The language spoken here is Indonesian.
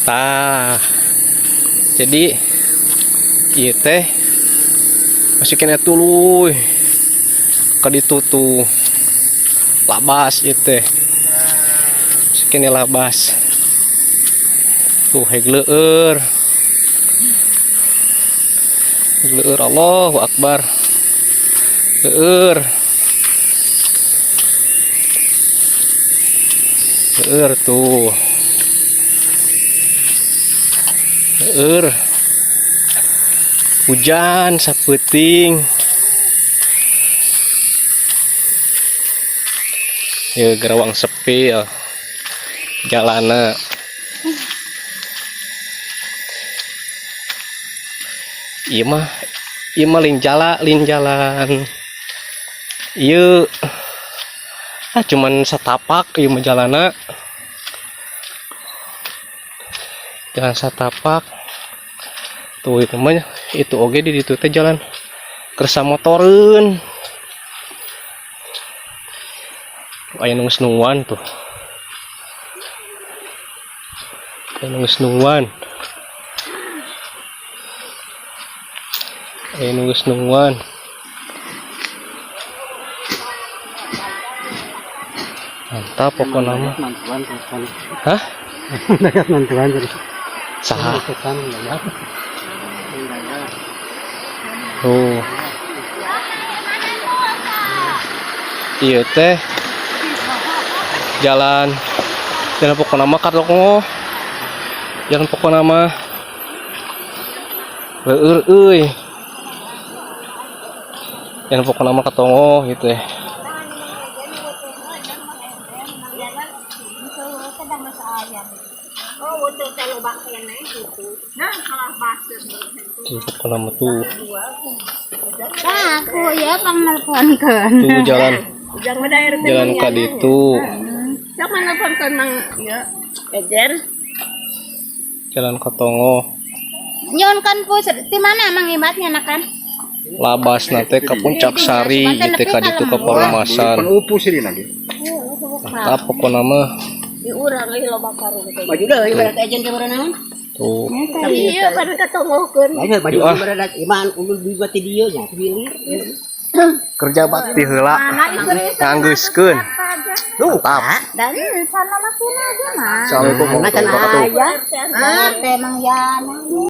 Tah, jadi ieu teh masukin tuluy ka ditu tuh labas ieu teh. Masukin labas. Tuh hegleueur. Hegleueur, Allahu Akbar. Heueur. Heueur tuh. Hujan sapeuting. Ya gerawang sepi ya. Jalana. Ieu mah lin jalan. Ieu cuman satapak ieu mah jalana. Jalan satapak. Tuh itu mah itu oge di ditu teh jalan kersa motoreun. Aya nu geus nuan tuh. Aya nu geus nuan. Mantap pokoknya mah. Hah? Dapat mantuan jadi. Saha? Ya. Oh. Iya teh. Jalan pokoknya mah Katongo. Jalan pokoknya mah leueur euy. Jalan pokoknya mah Katongo gitu ya. Pokoknya mah tuh. Aku ya panelponkeun. Tuh jalan ka ditu. Sok manelponkeun Mang ieu. Ejer. Jalan Katongo. Nyonkan pu di mana Mang Imatnya nakan? Labas nate ka Puncak Sari ieu ka ditu ka Parumasan. Upu sih lagi. Mantap pokoknya mah. Di urang euy loba karu gitu. Baju deui ibarat ejen ke berenang. Tuh. Iya pada katongokeun. Ayo baju ibarat iman ulul bibati dieu nya pilih. Kerja bakti heula. Nganggeuskeun. Tuh, Dan sana masuna aja mah. Assalamualaikum warahmatullahi wabarakatuh. Teh Mang Yana.